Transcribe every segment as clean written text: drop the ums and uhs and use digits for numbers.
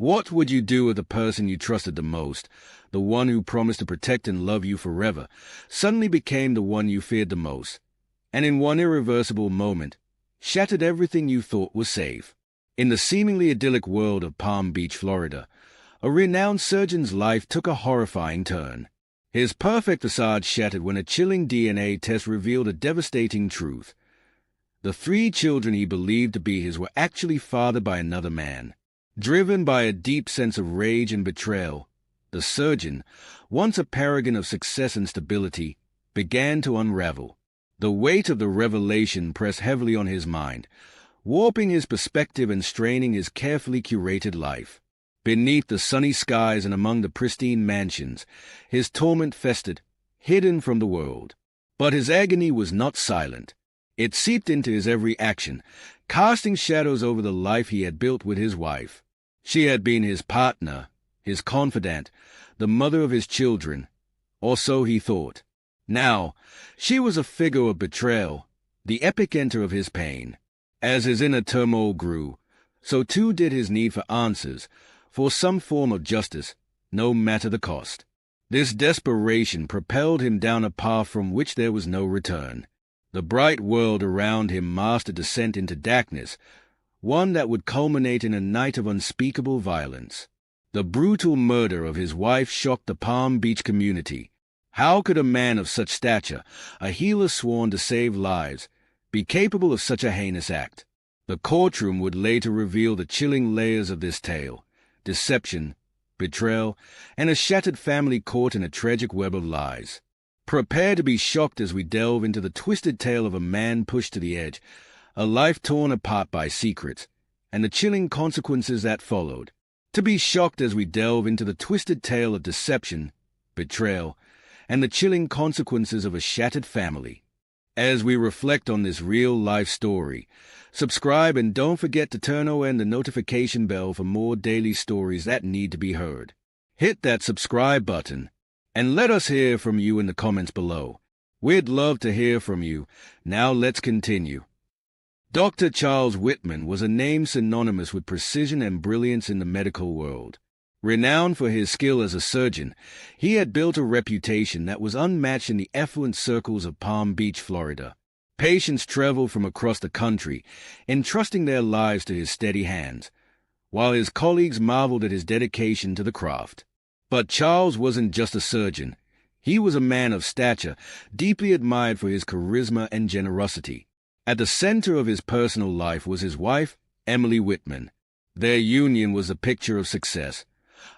What would you do if the person you trusted the most, the one who promised to protect and love you forever, suddenly became the one you feared the most, and in one irreversible moment, shattered everything you thought was safe? In the seemingly idyllic world of Palm Beach, Florida, a renowned surgeon's life took a horrifying turn. His perfect facade shattered when a chilling DNA test revealed a devastating truth. The 3 children he believed to be his were actually fathered by another man. Driven by a deep sense of rage and betrayal, the surgeon, once a paragon of success and stability, began to unravel. The weight of the revelation pressed heavily on his mind, warping his perspective and straining his carefully curated life. Beneath the sunny skies and among the pristine mansions, his torment festered, hidden from the world. But his agony was not silent. It seeped into his every action, casting shadows over the life he had built with his wife. She had been his partner, his confidant, the mother of his children, or so he thought. Now, she was a figure of betrayal, the epicenter of his pain. As his inner turmoil grew, so too did his need for answers, for some form of justice, no matter the cost. This desperation propelled him down a path from which there was no return. The bright world around him masked a descent into darkness, one that would culminate in a night of unspeakable violence. The brutal murder of his wife shocked the Palm Beach community. How could a man of such stature, a healer sworn to save lives, be capable of such a heinous act? The courtroom would later reveal the chilling layers of this tale: deception, betrayal, and a shattered family caught in a tragic web of lies. Prepare to be shocked as we delve into the twisted tale of a man pushed to the edge, a life torn apart by secrets, and the chilling consequences that followed. To be shocked as we delve into the twisted tale of deception, betrayal, and the chilling consequences of a shattered family. As we reflect on this real-life story, subscribe and don't forget to turn on the notification bell for more daily stories that need to be heard. Hit that subscribe button, and let us hear from you in the comments below. We'd love to hear from you. Now let's continue. Dr. Charles Whitman was a name synonymous with precision and brilliance in the medical world. Renowned for his skill as a surgeon, he had built a reputation that was unmatched in the affluent circles of Palm Beach, Florida. Patients traveled from across the country, entrusting their lives to his steady hands, while his colleagues marveled at his dedication to the craft. But Charles wasn't just a surgeon. He was a man of stature, deeply admired for his charisma and generosity. At the center of his personal life was his wife, Emily Whitman. Their union was a picture of success,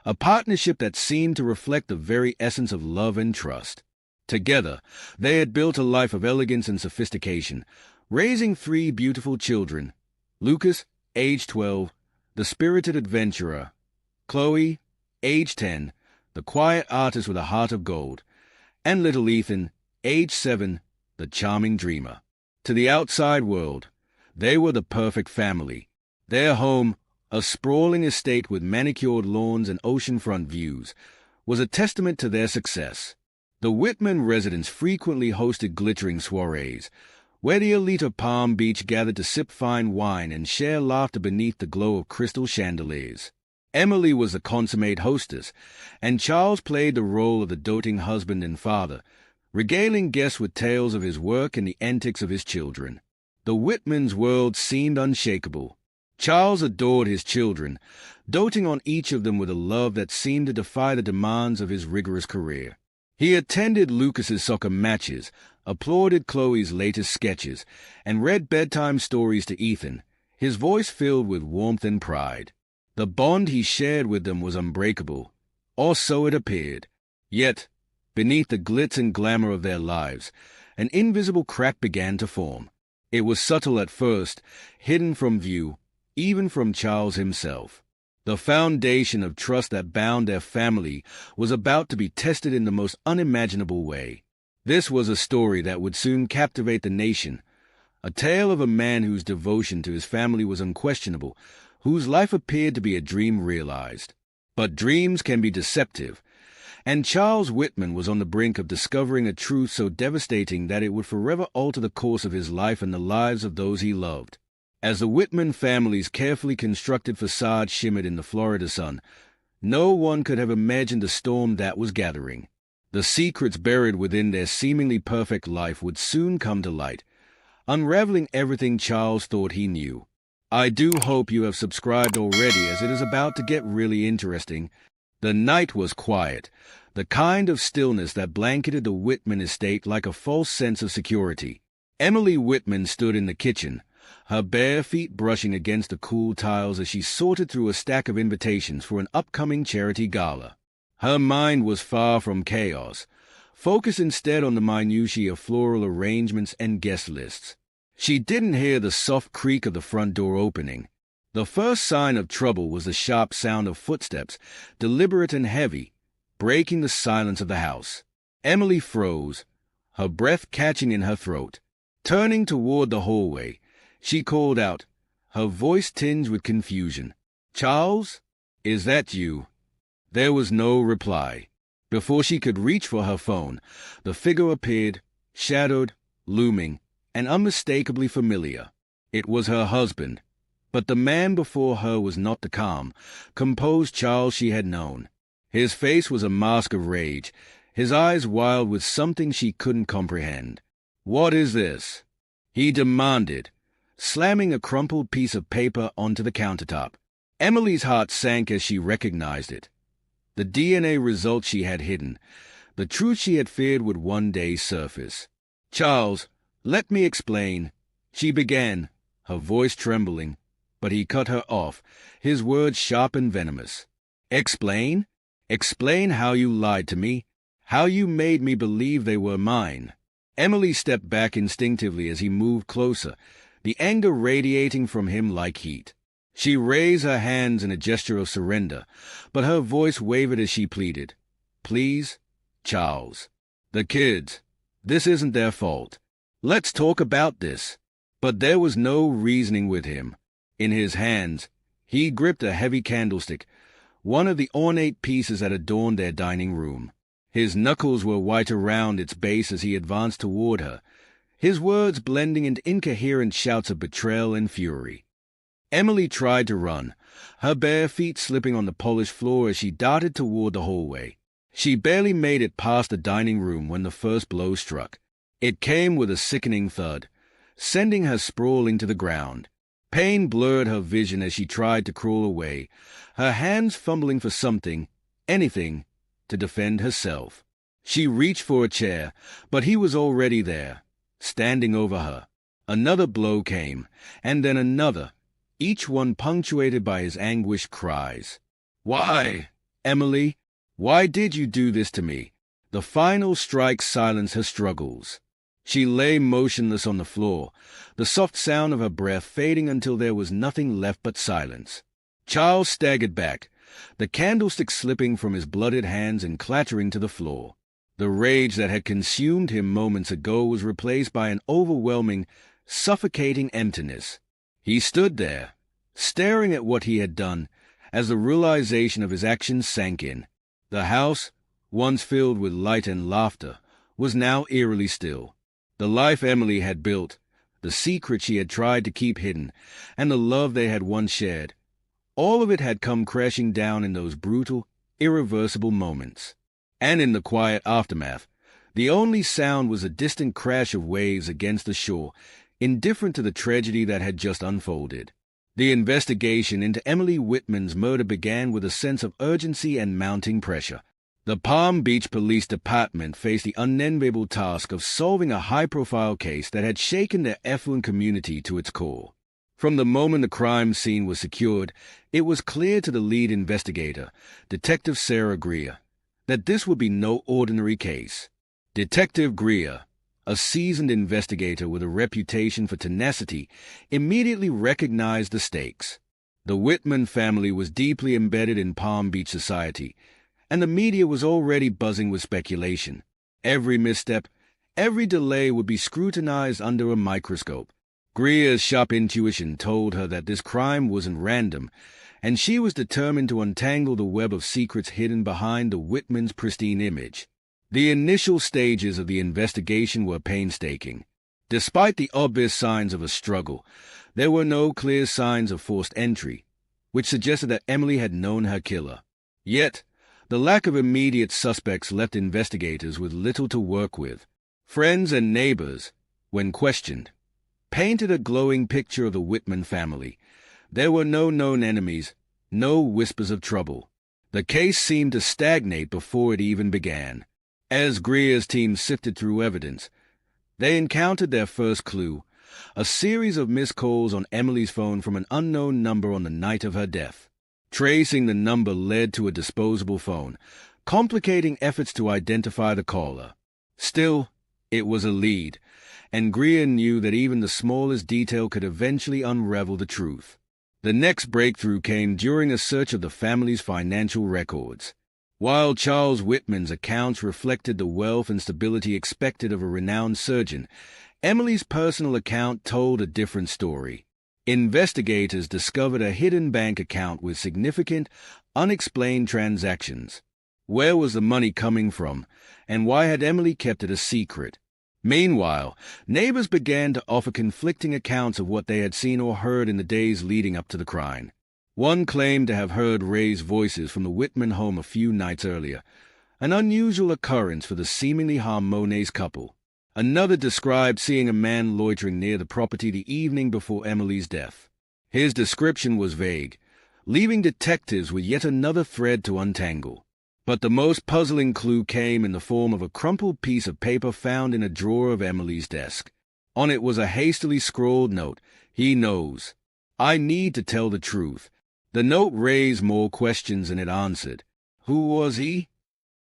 a partnership that seemed to reflect the very essence of love and trust. Together, they had built a life of elegance and sophistication, raising 3 beautiful children: Lucas, age 12, the spirited adventurer; Chloe, age 10, the quiet artist with a heart of gold; and little Ethan, age 7, the charming dreamer. To the outside world, they were the perfect family. Their home, a sprawling estate with manicured lawns and oceanfront views, was a testament to their success. The Whitman residence frequently hosted glittering soirees, where the elite of Palm Beach gathered to sip fine wine and share laughter beneath the glow of crystal chandeliers. Emily was the consummate hostess, and Charles played the role of the doting husband and father, regaling guests with tales of his work and the antics of his children. The Whitmans' world seemed unshakable. Charles adored his children, doting on each of them with a love that seemed to defy the demands of his rigorous career. He attended Lucas's soccer matches, applauded Chloe's latest sketches, and read bedtime stories to Ethan, his voice filled with warmth and pride. The bond he shared with them was unbreakable, or so it appeared. Yet, beneath the glitz and glamour of their lives, an invisible crack began to form. It was subtle at first, hidden from view, even from Charles himself. The foundation of trust that bound their family was about to be tested in the most unimaginable way. This was a story that would soon captivate the nation, a tale of a man whose devotion to his family was unquestionable, whose life appeared to be a dream realized. But dreams can be deceptive, and Charles Whitman was on the brink of discovering a truth so devastating that it would forever alter the course of his life and the lives of those he loved. As the Whitman family's carefully constructed facade shimmered in the Florida sun, no one could have imagined the storm that was gathering. The secrets buried within their seemingly perfect life would soon come to light, unraveling everything Charles thought he knew. I do hope you have subscribed already, as it is about to get really interesting. The night was quiet, the kind of stillness that blanketed the Whitman estate like a false sense of security. Emily Whitman stood in the kitchen, her bare feet brushing against the cool tiles as she sorted through a stack of invitations for an upcoming charity gala. Her mind was far from chaos, focused instead on the minutiae of floral arrangements and guest lists. She didn't hear the soft creak of the front door opening. The first sign of trouble was the sharp sound of footsteps, deliberate and heavy, breaking the silence of the house. Emily froze, her breath catching in her throat. Turning toward the hallway, she called out, her voice tinged with confusion. "Charles? Is that you?" There was no reply. Before she could reach for her phone, the figure appeared, shadowed, looming, and unmistakably familiar. It was her husband, but the man before her was not the calm, composed Charles she had known. His face was a mask of rage, his eyes wild with something she couldn't comprehend. "What is this?" he demanded, slamming a crumpled piece of paper onto the countertop. Emily's heart sank as she recognized it. The DNA results she had hidden, the truth she had feared would one day surface. "Charles, let me explain," she began, her voice trembling, but he cut her off, his words sharp and venomous. "Explain? Explain how you lied to me, how you made me believe they were mine." Emily stepped back instinctively as he moved closer, the anger radiating from him like heat. She raised her hands in a gesture of surrender, but her voice wavered as she pleaded. "Please, Charles. The kids. This isn't their fault. Let's talk about this." But there was no reasoning with him. In his hands, he gripped a heavy candlestick, one of the ornate pieces that adorned their dining room. His knuckles were white around its base as he advanced toward her, his words blending into incoherent shouts of betrayal and fury. Emily tried to run, her bare feet slipping on the polished floor as she darted toward the hallway. She barely made it past the dining room when the first blow struck. It came with a sickening thud, sending her sprawling to the ground. Pain blurred her vision as she tried to crawl away, her hands fumbling for something, anything, to defend herself. She reached for a chair, but he was already there, standing over her. Another blow came, and then another, each one punctuated by his anguished cries. "Why, Emily, why did you do this to me?" The final strike silenced her struggles. She lay motionless on the floor, the soft sound of her breath fading until there was nothing left but silence. Charles staggered back, the candlestick slipping from his blooded hands and clattering to the floor. The rage that had consumed him moments ago was replaced by an overwhelming, suffocating emptiness. He stood there, staring at what he had done, as the realization of his actions sank in. The house, once filled with light and laughter, was now eerily still. The life Emily had built, the secret she had tried to keep hidden, and the love they had once shared, all of it had come crashing down in those brutal, irreversible moments. And in the quiet aftermath, the only sound was a distant crash of waves against the shore, indifferent to the tragedy that had just unfolded. The investigation into Emily Whitman's murder began with a sense of urgency and mounting pressure. The Palm Beach Police Department faced the unenviable task of solving a high-profile case that had shaken their affluent community to its core. From the moment the crime scene was secured, it was clear to the lead investigator, Detective Sarah Greer, that this would be no ordinary case. Detective Greer, a seasoned investigator with a reputation for tenacity, immediately recognized the stakes. The Whitman family was deeply embedded in Palm Beach society, and the media was already buzzing with speculation. Every misstep, every delay would be scrutinized under a microscope. Greer's sharp intuition told her that this crime wasn't random, and she was determined to untangle the web of secrets hidden behind the Whitman's pristine image. The initial stages of the investigation were painstaking. Despite the obvious signs of a struggle, There were no clear signs of forced entry, which suggested that Emily had known her killer. Yet, the lack of immediate suspects left investigators with little to work with. Friends and neighbors, when questioned, painted a glowing picture of the Whitman family. There were no known enemies, no whispers of trouble. The case seemed to stagnate before it even began. As Greer's team sifted through evidence, they encountered their first clue, a series of missed calls on Emily's phone from an unknown number on the night of her death. Tracing the number led to a disposable phone, complicating efforts to identify the caller. Still, it was a lead, and Greer knew that even the smallest detail could eventually unravel the truth. The next breakthrough came during a search of the family's financial records. While Charles Whitman's accounts reflected the wealth and stability expected of a renowned surgeon, Emily's personal account told a different story. Investigators discovered a hidden bank account with significant, unexplained transactions. Where was the money coming from, and why had Emily kept it a secret? Meanwhile, neighbors began to offer conflicting accounts of what they had seen or heard in the days leading up to the crime. One claimed to have heard raised voices from the Whitman home a few nights earlier, an unusual occurrence for the seemingly harmonious couple. Another described seeing a man loitering near the property the evening before Emily's death. His description was vague, leaving detectives with yet another thread to untangle. But the most puzzling clue came in the form of a crumpled piece of paper found in a drawer of Emily's desk. On it was a hastily scrawled note, "He knows. I need to tell the truth." The note raised more questions than it answered. Who was he?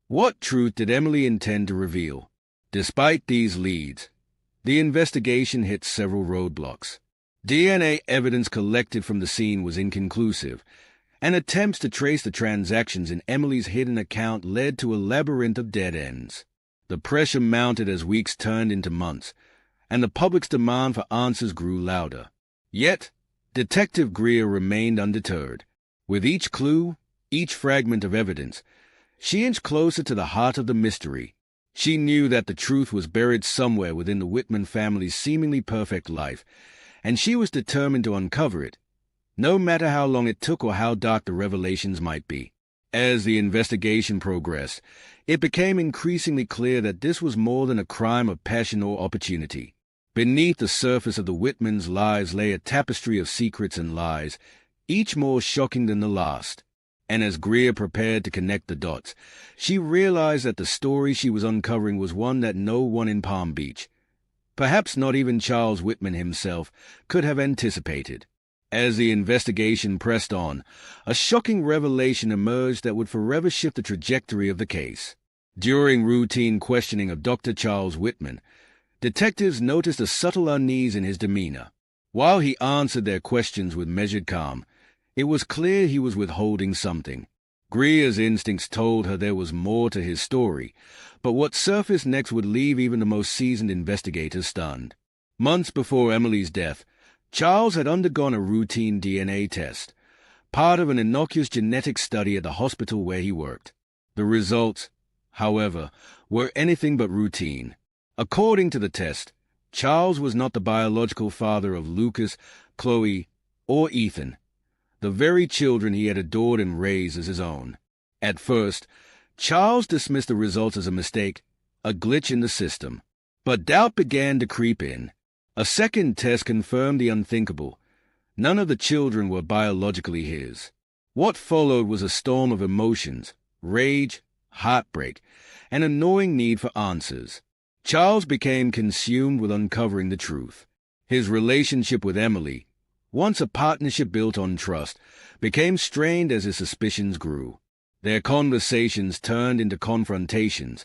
What truth did Emily intend to reveal? Despite these leads, the investigation hit several roadblocks. DNA evidence collected from the scene was inconclusive, and attempts to trace the transactions in Emily's hidden account led to a labyrinth of dead ends. The pressure mounted as weeks turned into months, and the public's demand for answers grew louder. Yet, Detective Greer remained undeterred. With each clue, each fragment of evidence, she inched closer to the heart of the mystery. She knew that the truth was buried somewhere within the Whitman family's seemingly perfect life, and she was determined to uncover it, no matter how long it took or how dark the revelations might be. As the investigation progressed, it became increasingly clear that this was more than a crime of passion or opportunity. Beneath the surface of the Whitmans' lives lay a tapestry of secrets and lies, each more shocking than the last. And as Greer prepared to connect the dots, she realized that the story she was uncovering was one that no one in Palm Beach, perhaps not even Charles Whitman himself, could have anticipated. As the investigation pressed on, a shocking revelation emerged that would forever shift the trajectory of the case. During routine questioning of Dr. Charles Whitman, detectives noticed a subtle unease in his demeanor. While he answered their questions with measured calm, it was clear he was withholding something. Greer's instincts told her there was more to his story, but what surfaced next would leave even the most seasoned investigators stunned. Months before Emily's death, Charles had undergone a routine DNA test, part of an innocuous genetic study at the hospital where he worked. The results, however, were anything but routine. According to the test, Charles was not the biological father of Lucas, Chloe, or Ethan, the very children he had adored and raised as his own. At first, Charles dismissed the results as a mistake, a glitch in the system. But doubt began to creep in. A second test confirmed the unthinkable. None of the children were biologically his. What followed was a storm of emotions, rage, heartbreak, and a gnawing need for answers. Charles became consumed with uncovering the truth. His relationship with Emily, once a partnership built on trust, became strained as his suspicions grew. Their conversations turned into confrontations,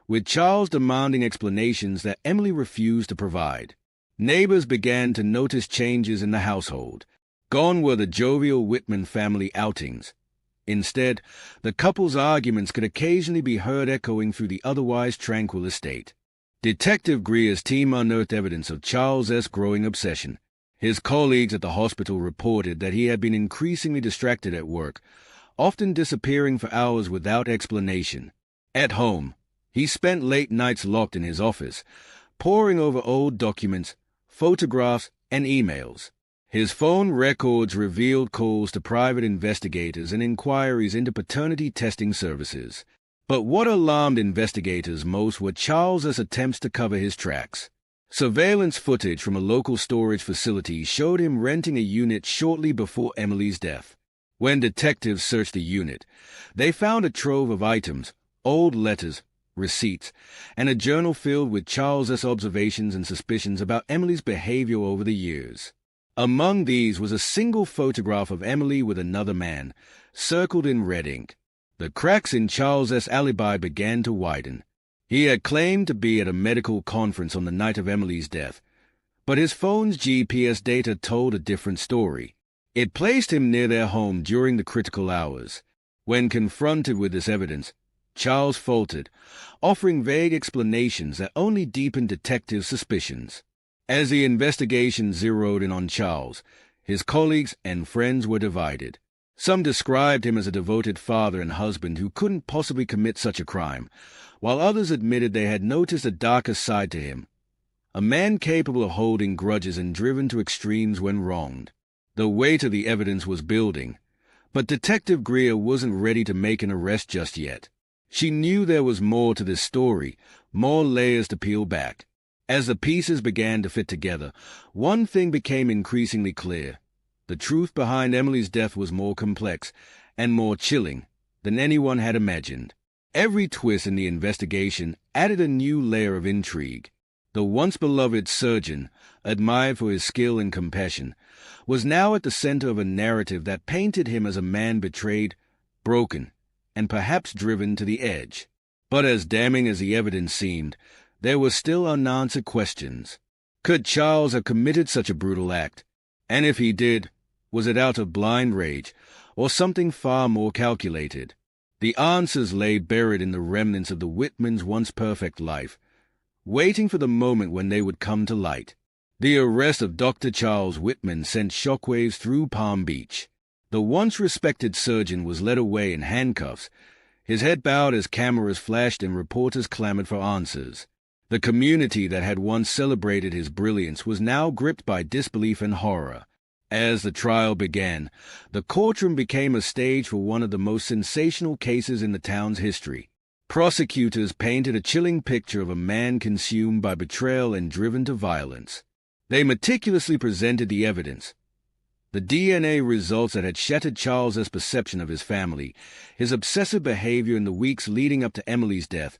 with Charles demanding explanations that Emily refused to provide. Neighbors began to notice changes in the household. Gone were the jovial Whitman family outings. Instead, the couple's arguments could occasionally be heard echoing through the otherwise tranquil estate. Detective Greer's team unearthed evidence of Charles's growing obsession. His colleagues at the hospital reported that he had been increasingly distracted at work, often disappearing for hours without explanation. At home, he spent late nights locked in his office, poring over old documents, photographs, and emails. His phone records revealed calls to private investigators and inquiries into paternity testing services. But what alarmed investigators most were Charles's attempts to cover his tracks. Surveillance footage from a local storage facility showed him renting a unit shortly before Emily's death. When detectives searched the unit, they found a trove of items, old letters, receipts, and a journal filled with Charles's observations and suspicions about Emily's behavior over the years. Among these was a single photograph of Emily with another man, circled in red ink. The cracks in Charles's alibi began to widen. He had claimed to be at a medical conference on the night of Emily's death, but his phone's GPS data told a different story. It placed him near their home during the critical hours. When confronted with this evidence, Charles faltered, offering vague explanations that only deepened detectives' suspicions. As the investigation zeroed in on Charles, his colleagues and friends were divided. Some described him as a devoted father and husband who couldn't possibly commit such a crime, while others admitted they had noticed a darker side to him, a man capable of holding grudges and driven to extremes when wronged. The weight of the evidence was building, but Detective Greer wasn't ready to make an arrest just yet. She knew there was more to this story, more layers to peel back. As the pieces began to fit together, one thing became increasingly clear. The truth behind Emily's death was more complex and more chilling than anyone had imagined. Every twist in the investigation added a new layer of intrigue. The once-beloved surgeon, admired for his skill and compassion, was now at the center of a narrative that painted him as a man betrayed, broken, and perhaps driven to the edge. But as damning as the evidence seemed, there were still unanswered questions. Could Charles have committed such a brutal act? And if he did, was it out of blind rage, or something far more calculated? The answers lay buried in the remnants of the Whitmans' once perfect life, waiting for the moment when they would come to light. The arrest of Dr. Charles Whitman sent shockwaves through Palm Beach. The once respected surgeon was led away in handcuffs, his head bowed as cameras flashed and reporters clamored for answers. The community that had once celebrated his brilliance was now gripped by disbelief and horror. As the trial began, the courtroom became a stage for one of the most sensational cases in the town's history. Prosecutors painted a chilling picture of a man consumed by betrayal and driven to violence. They meticulously presented the evidence. The DNA results that had shattered Charles's perception of his family, his obsessive behavior in the weeks leading up to Emily's death,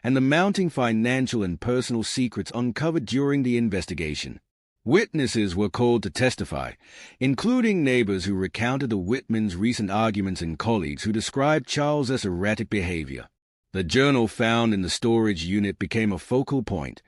and the mounting financial and personal secrets uncovered during the investigation. Witnesses were called to testify, including neighbors who recounted the Whitmans' recent arguments and colleagues who described Charles's erratic behavior. The journal found in the storage unit became a focal point,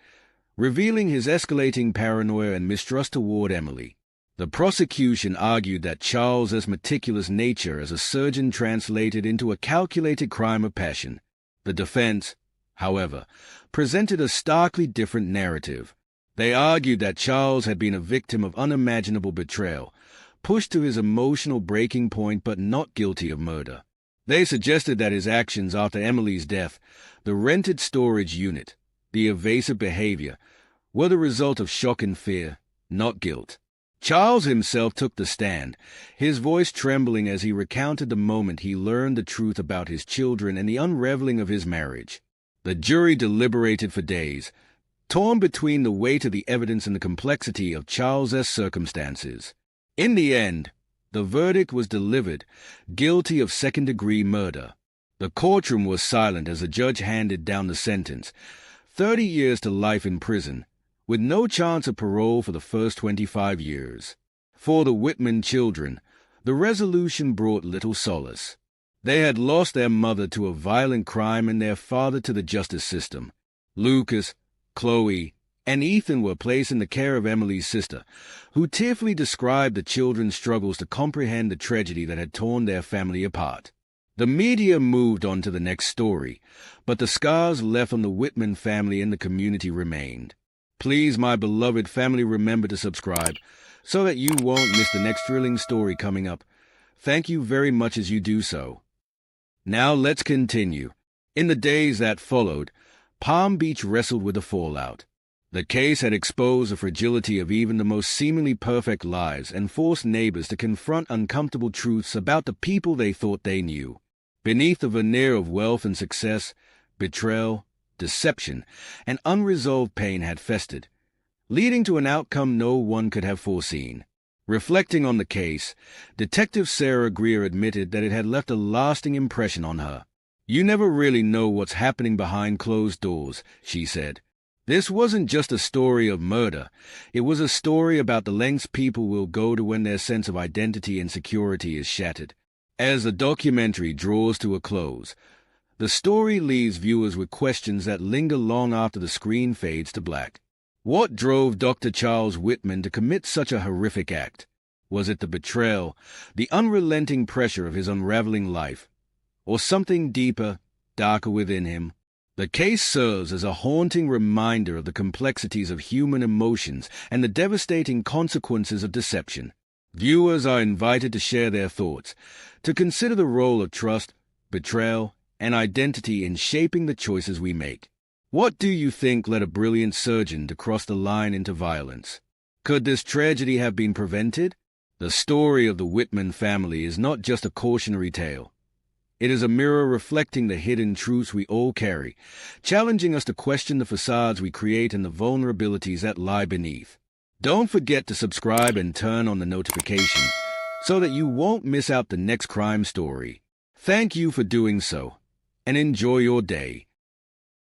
revealing his escalating paranoia and mistrust toward Emily. The prosecution argued that Charles's meticulous nature as a surgeon translated into a calculated crime of passion. The defense, however, presented a starkly different narrative. They argued that Charles had been a victim of unimaginable betrayal, pushed to his emotional breaking point but not guilty of murder. They suggested that his actions after Emily's death, the rented storage unit, the evasive behavior, were the result of shock and fear, not guilt. Charles himself took the stand, his voice trembling as he recounted the moment he learned the truth about his children and the unraveling of his marriage. The jury deliberated for days, torn between the weight of the evidence and the complexity of Charles's circumstances. In the end, the verdict was delivered, guilty of second-degree murder. The courtroom was silent as the judge handed down the sentence, 30 years to life in prison, with no chance of parole for the first 25 years. For the Whitman children, the resolution brought little solace. They had lost their mother to a violent crime and their father to the justice system. Lucas, Chloe, and Ethan were placed in the care of Emily's sister, who tearfully described the children's struggles to comprehend the tragedy that had torn their family apart. The media moved on to the next story, but the scars left on the Whitman family and the community remained. Please, my beloved family, remember to subscribe so that you won't miss the next thrilling story coming up. Thank you very much as you do so. Now let's continue. In the days that followed, Palm Beach wrestled with the fallout. The case had exposed the fragility of even the most seemingly perfect lives and forced neighbors to confront uncomfortable truths about the people they thought they knew. Beneath the veneer of wealth and success, betrayal, deception, and unresolved pain had festered, leading to an outcome no one could have foreseen. Reflecting on the case, Detective Sarah Greer admitted that it had left a lasting impression on her. "You never really know what's happening behind closed doors," she said. "This wasn't just a story of murder. It was a story about the lengths people will go to when their sense of identity and security is shattered." As the documentary draws to a close, the story leaves viewers with questions that linger long after the screen fades to black. What drove Dr. Charles Whitman to commit such a horrific act? Was it the betrayal, the unrelenting pressure of his unraveling life, or something deeper, darker within him? The case serves as a haunting reminder of the complexities of human emotions and the devastating consequences of deception. Viewers are invited to share their thoughts, to consider the role of trust, betrayal, and identity in shaping the choices we make. What do you think led a brilliant surgeon to cross the line into violence? Could this tragedy have been prevented? The story of the Whitman family is not just a cautionary tale. It is a mirror reflecting the hidden truths we all carry, challenging us to question the facades we create and the vulnerabilities that lie beneath. Don't forget to subscribe and turn on the notification so that you won't miss out the next crime story. Thank you for doing so, and enjoy your day.